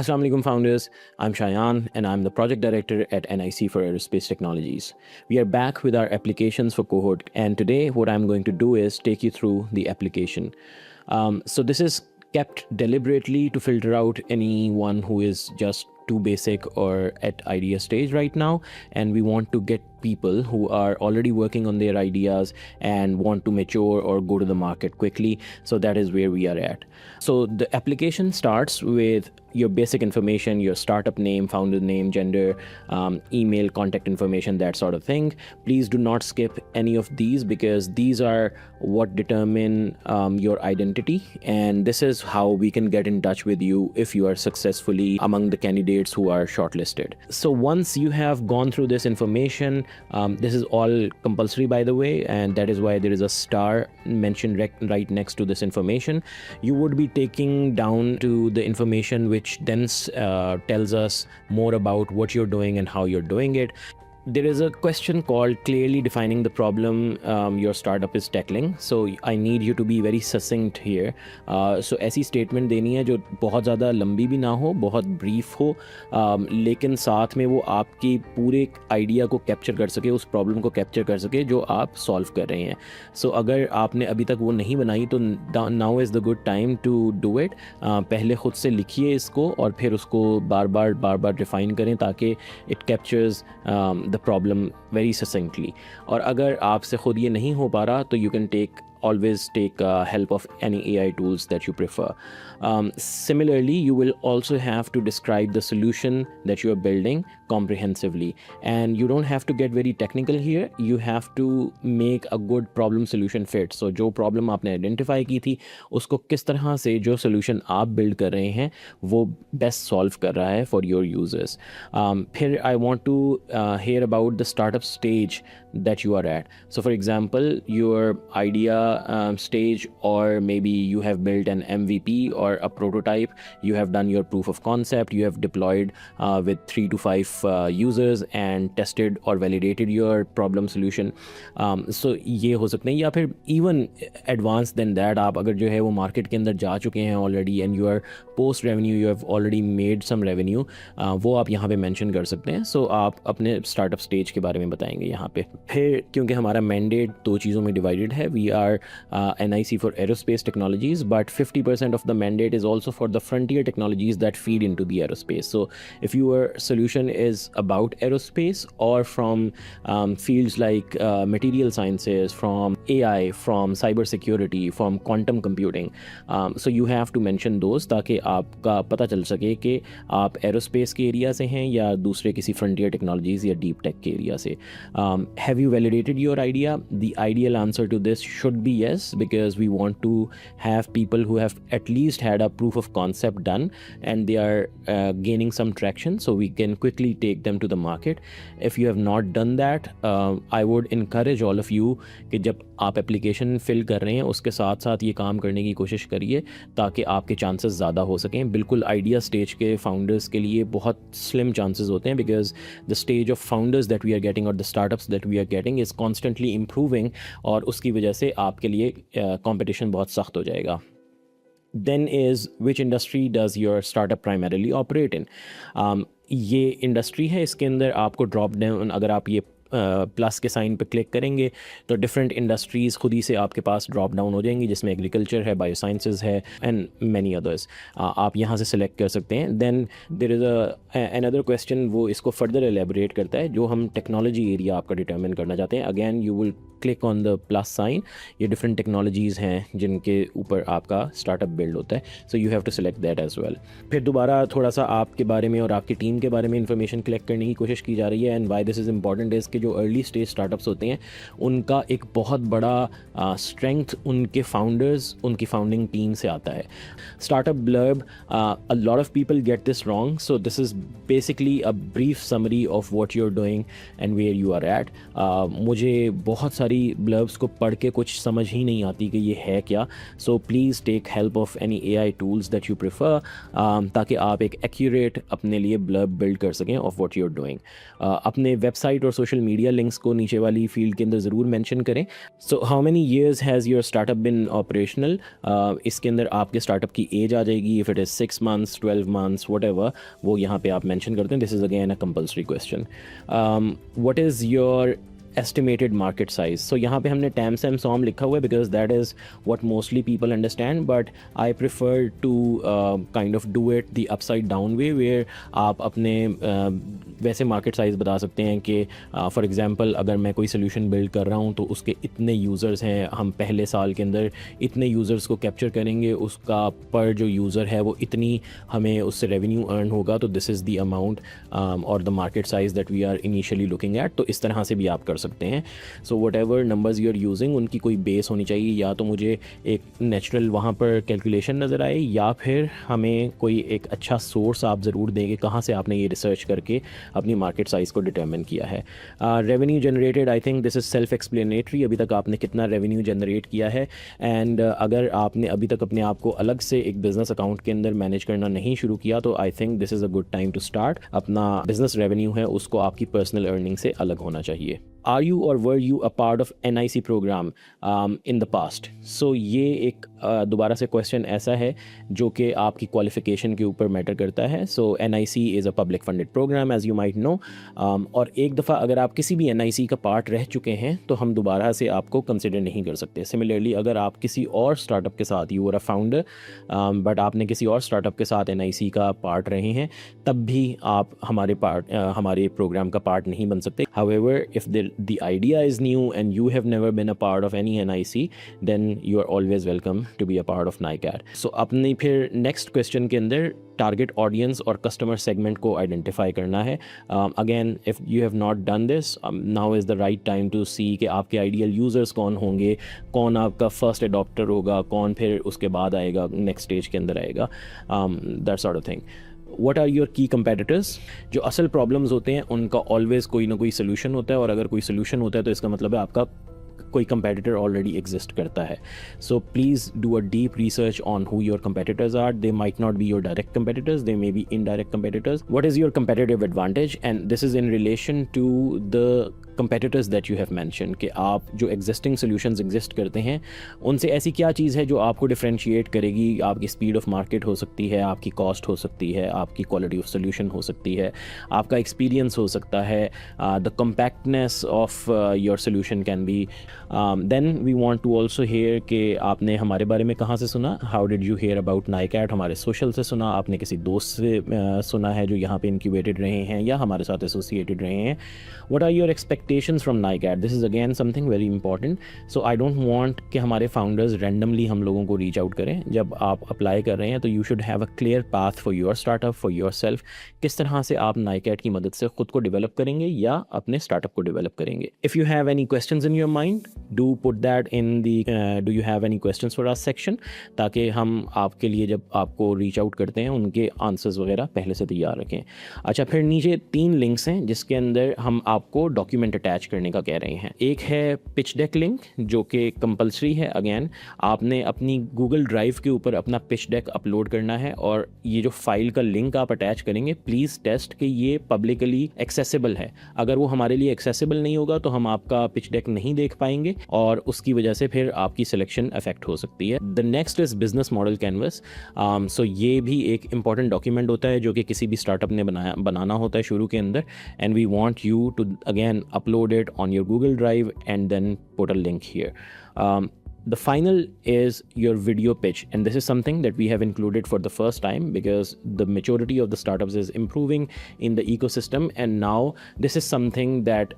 Assalamu alaikum founders, I'm Shayan and I'm the project director at NIC for Aerospace Technologies. We are back with our applications for cohort, and today what I'm going to do is take you through the application. So this is kept deliberately to filter out anyone who is just too basic or at idea stage right now, and we want to get people who are already working on their ideas and want to mature or go to the market quickly. So that is where we are at. So the application starts with your basic information, your startup name, founder name, gender, email, contact information, that sort of thing. Please do not skip any of these because these are what determine your identity, and this is how we can get in touch with you if you are successfully among the candidates who are shortlisted. So once you have gone through this information, this is all compulsory, by the way, and that is why there is a star mentioned right next to this information. You would be taking down to the information which then tells us more about what you're doing and how you're doing it. There is a question called clearly defining the problem your startup is tackling. So I need you to be very succinct here. So ऐसी statement देनी है जो बहुत ज़्यादा लंबी भी ना हो, बहुत brief हो, लेकिन साथ में वो आपकी पूरे idea को capture कर सके, उस problem को capture कर सके जो आप solve कर रहे हैं. So अगर आपने अभी तक वो नहीं बनाई तो now is the good time to do it. पहले खुद से लिखिए इसको और फिर उसको बार बार refine करें ताकि it captures the problem very succinctly. और अगर आपसे खुद ये नहीं हो पा रहा तो you can always take help of any AI tools that you prefer. Similarly, you will also have to describe the solution that you are building comprehensively, and you don't have to get very technical here. You have to make a good problem solution fit. So जो problem आपने identify की थी उसको किस तरह से जो solution आप build कर रहे हैं वो best solve कर रहा है for your users. फिर I want to hear about the startup stage that you are at. So for example, your idea stage, or maybe you have built an MVP or a prototype, you have done your proof of concept, you have deployed with 3 to 5 users and tested or validated your problem solution. So ये हो सकते हैं, या फिर even advanced than that, आप अगर जो है वो market के अंदर जा चुके हैं already and you are post revenue, you have already made some revenue, वो आप यहाँ पे mention कर सकते हैं. So आप अपने startup stage के बारे में बताएंगे यहाँ पे. फिर क्योंकि हमारा mandate 2 चीज़ों में divided है, we are NIC for Aerospace Technologies, but 50% of the mandate is also for the frontier technologies that feed into the aerospace. So if your solution is about aerospace or from fields like material sciences, from AI, from cybersecurity, from quantum computing, so you have to mention those ताकि आपका पता चल सके कि आप aerospace के area से हैं या दूसरे किसी frontier technologies या deep tech के एरिया से. Have you validated your idea? The ideal answer to this should be yes, because we want to have people who have at least had a proof of concept done and they are gaining some traction, so we can quickly take them to the market. If you have not done that, I would encourage all of you कि जब आप application fill कर रहे हैं उसके साथ साथ ये काम करने की कोशिश करिए ताकि आपके चांसेस ज़्यादा हो सकें. बिल्कुल आइडिया स्टेज के फाउंडर्स के लिए बहुत स्लिम चांसेस होते हैं, because the stage of founders that we are getting और the startups that we are getting is constantly improving, और उसकी वजह से आपके लिए कंपटीशन बहुत सख्त हो जाएगा. Then is which industry does your startup primarily operate in? ये इंडस्ट्री है, इसके अंदर आपको ड्रॉप डाउन, अगर आप ये प्लस के साइन पे क्लिक करेंगे तो डिफरेंट इंडस्ट्रीज़ खुद ही से आपके पास ड्रॉप डाउन हो जाएंगी, जिसमें एग्रीकल्चर है, बायोसाइंसेस है एंड मैनी अदर्स. आप यहाँ से सिलेक्ट कर सकते हैं. Then there is another question, वो इसको फर्दर एलेबोरेट करता है, जो हम टेक्नोलॉजी एरिया आपका डिटर्मिन करना चाहते हैं. Again you will click on the plus sign. ये डिफरेंट टेक्नोलॉजीज़ हैं जिनके ऊपर आपका स्टार्टअप बिल्ड होता है, so you have to select that as well. फिर दोबारा थोड़ा सा आपके बारे में और आपकी टीम के बारे में इंफॉर्मेशन कलेक्ट करने की कोशिश की जा रही है. And why this is important is कि जो अर्ली स्टेज स्टार्टअप्स होते हैं उनका एक बहुत बड़ा स्ट्रेंथ उनके फाउंडर्स, उनकी फाउंडिंग टीम से आता है. Startup blurb, a lot of people get this wrong, so this is basically a brief summary of what you are doing and where you are at. मुझे बहुत सारी सारी ब्लर्ब्स को पढ़ के कुछ समझ ही नहीं आती कि ये है क्या. So please take help of any AI tools that you prefer, ताकि आप एक एक्यूरेट अपने लिए ब्लर्ब बिल्ड कर सकें of what you are doing. अपने वेबसाइट और सोशल मीडिया लिंक्स को नीचे वाली फील्ड के अंदर ज़रूर मेंशन करें. So how many years has your startup been operational. इसके अंदर आपके स्टार्टअप की एज आ जाएगी. If it is 6 months 12 months whatever, वो यहाँ पे आप मेंशन करते हैं. This is again a compulsory question. What is your estimated market size? So यहाँ पे हमने TAM SAM SOM लिखा हुआ है because that is what mostly people understand, but I prefer to kind of do it the upside down way where आप अपने वैसे market size बता सकते हैं कि for example अगर मैं कोई solution build कर रहा हूँ तो उसके इतने users हैं, हम पहले साल के अंदर इतने users को capture करेंगे, उसका पर जो user है वो इतनी हमें उससे revenue earn होगा, तो this is the amount or the market size that we are initially looking at. तो इस तरह से भी आप कर सकते हैं. So whatever numbers you are using उनकी कोई बेस होनी चाहिए, या तो मुझे एक नेचुरल वहाँ पर कैलकुलेशन नज़र आए, या फिर हमें कोई एक अच्छा सोर्स आप ज़रूर देंगे कहाँ से आपने ये रिसर्च करके अपनी मार्केट साइज़ को डिटर्मिन किया है. Revenue generated, I think this is self explanatory. अभी तक आपने कितना रेवेन्यू जनरेट किया है, एंड अगर आपने अभी तक अपने आप को अलग से एक बिज़नेस अकाउंट के अंदर मैनेज करना नहीं शुरू किया, तो I think this is a good time to start. अपना बिज़नेस रेवेन्यू है उसको आपकी पर्सनल अर्निंग से अलग होना चाहिए. Are you or were you a part of NIC program in the past? So ये एक दोबारा से क्वेश्चन ऐसा है जो कि आपकी क्वालिफ़िकेशन के ऊपर मैटर करता है. So NIC is a public funded program as you might know, और एक दफ़ा अगर आप किसी भी NIC का पार्ट रह चुके हैं तो हम दोबारा से आपको कंसिडर नहीं कर सकते. सिमिलरली अगर आप किसी और स्टार्टअप के साथ, you are a founder but आपने किसी और स्टार्टअप के साथ NIC का पार्ट रहे हैं, तब भी आप हमारे प्रोग्राम का पार्ट नहीं बन सकते. However if the idea is new and you have never been a part of any NIC, then you are always welcome to be a part of NICAD. So अपनी फिर next question के अंदर target audience और customer segment को identify करना है. Again if you have not done this, now is the right time to see कि आपके आइडियल यूज़र्स कौन होंगे, कौन आपका फर्स्ट एडॉप्टर होगा, कौन फिर उसके बाद आएगा, नेक्स्ट स्टेज के अंदर आएगा, that sort of thing. What are your key competitors? जो असल प्रॉब्लम्स होते हैं उनका ऑलवेज कोई ना कोई सोल्यूशन होता है, और अगर कोई सोल्यूशन होता है तो इसका मतलब है आपका कोई कंपेटिटर ऑलरेडी एग्जिस्ट करता है. So please do a deep research on who your competitors are. They might not be your direct competitors, they may be indirect competitors. What is your competitive advantage? And this is in relation to the competitors that you have mention, कि आप जो existing solutions exist करते हैं उनसे ऐसी क्या चीज़ है जो आपको डिफरेंशिएट करेगी. आपकी स्पीड ऑफ मार्केट हो सकती है, आपकी कॉस्ट हो सकती है, आपकी क्वालिटी ऑफ सोल्यूशन हो सकती है, आपका एक्सपीरियंस हो सकता है, the compactness of your solution can be. Then we want to also hear कि आपने हमारे बारे में कहाँ से सुना. How did you hear about NICAD? हमारे सोशल से सुना, आपने किसी दोस्त से सुना है जो यहाँ पे इंक्यूबेटेड रहे हैं या हमारे साथ एसोसिएटेड रहे हैं. What are your expectations from NICAD? This is again something very important. So I don't want कि हमारे फाउंडर्स रैंडमली हम लोगों को रीच आउट करें. जब आप अप्लाई कर रहे हैं तो you should have a clear path for your startup, for your self. किस तरह से आप नाइकैट की मदद से खुद को डेवलप करेंगे या अपने स्टार्टअप को डेवलप करेंगे. If you have any questions in your mind, do put that in the do you have any questions for us section, ताकि हम आपके लिए जब आपको रीच आउट करते हैं उनके आंसर्स वगैरह पहले से तैयार रखें. अच्छा, फिर नीचे 3 लिंक्स हैं जिसके अंदर हम आपको डॉक्यूमेंट अटैच करने का कह रहे हैं. एक है पिच डेक लिंक जो कि कंपलसरी है. अगेन आपने अपनी गूगल ड्राइव के ऊपर अपना पिच डेक अपलोड करना है, और ये जो फाइल का लिंक आप अटैच करेंगे प्लीज़ टेस्ट कि ये पब्लिकली एक्सेसिबल है. अगर वो हमारे लिए एक्सेसिबल नहीं होगा तो हम आपका पिच डेक नहीं देख पाएंगे, और उसकी वजह से फिर आपकी सिलेक्शन अफेक्ट हो सकती है. The next is business model canvas. सो ये भी एक इंपॉर्टेंट डॉक्यूमेंट होता है जो कि किसी भी स्टार्टअप ने बनाना होता है शुरू के अंदर, and we want you to again upload it on your Google Drive and then put a link here. The final is your video pitch, and this is something that we have included for the first time because the maturity of the startups is improving in the ecosystem, and now this is something that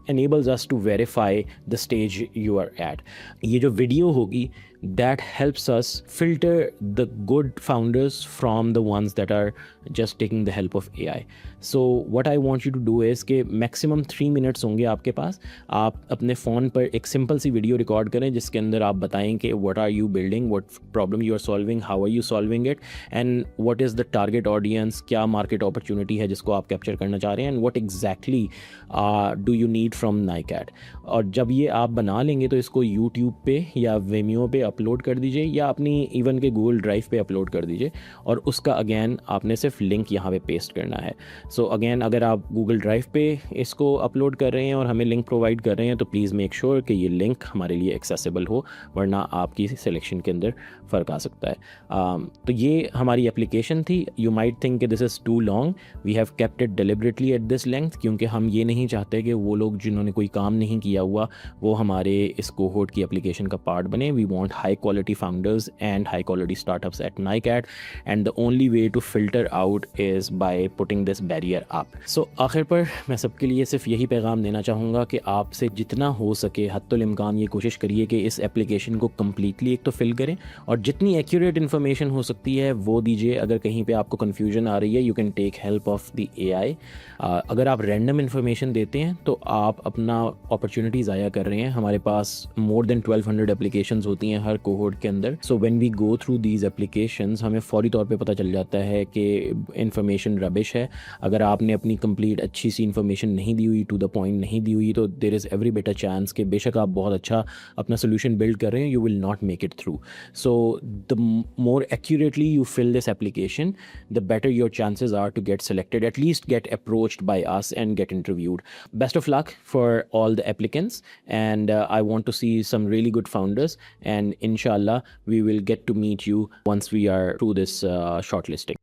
enables us to verify the stage you are at. ये जो video होगी that helps us filter the good founders from the ones that are just taking the help of AI. So what I want you to do is कि maximum 3 minutes होंगे आपके पास, आप अपने phone पर एक सिंपल सी video record करें जिसके अंदर आप बताएं कि what are you building, what problem you are solving, how are you solving it, and what is the target audience, क्या market opportunity है जिसको आप कैप्चर करना चाह रहे हैं, and what exactly do you need from NICAD. और जब ये आप बना लेंगे तो इसको यूट्यूब पे या Vimeo पे अपलोड कर दीजिए या अपनी इवन के गूगल ड्राइव पे अपलोड कर दीजिए, और उसका अगेन आपने सिर्फ लिंक यहाँ पे पेस्ट करना है. सो अगेन अगर आप गूगल ड्राइव पे इसको अपलोड कर रहे हैं और हमें लिंक प्रोवाइड कर रहे हैं तो प्लीज़ मेक श्योर कि ये लिंक हमारे लिए एक्सेसिबल हो, वरना आपकी सिलेक्शन के अंदर फ़र्क आ सकता है. तो ये हमारी एप्लीकेशन थी. यू माइट थिंक कि this is too long. We have kept it deliberately at this length, क्योंकि हम ये नहीं चाहते कि वो लोग जिन्होंने कोई काम नहीं किया हुआ वो हमारे इस कोहोर्ट की एप्लीकेशन का पार्ट बने. We want high quality founders and high quality startups at NICAD, and the only way to filter out is by putting this barrier up. सो आखिर पर मैं सबके लिए सिर्फ यही पैगाम देना चाहूँगा कि आपसे जितना हो सके हत्तुल इम्कान ये कोशिश करिए कि इस एप्लीकेशन को कम्प्लीटली एक तो फिल करें, और जितनी एक्यूरेट इन्फॉर्मेशन हो सकती है वो दीजिए. अगर कहीं पे आपको कन्फ्यूजन आ रही है, you can take help of the AI. अगर आप रैंडम इन्फॉर्मेशन देते हैं तो आप अपना अपॉर्चुनिटी ज़ाया कर रहे हैं. हमारे पास मोर देन 1200 एप्लीकेशंस होती हैं हर कोहोर्ट के अंदर. So when we go through these applications हमें फौरी तौर पे पता चल जाता है कि इन्फॉर्मेशन रबिश है. अगर आपने अपनी कंप्लीट अच्छी सी इन्फॉर्मेशन नहीं दी हुई, टू द पॉइंट नहीं दी हुई, तो there is every better chance कि बेशक आप बहुत अच्छा अपना सोल्यूशन बिल्ड कर रहे हैं, you will not make it through. So the more accurately you fill this application, the better your chances are to get selected, at least get approached by us and get interviewed. Best of luck for all the applicants, and I want to see some really good founders, and inshallah we will get to meet you once we are through this shortlisting.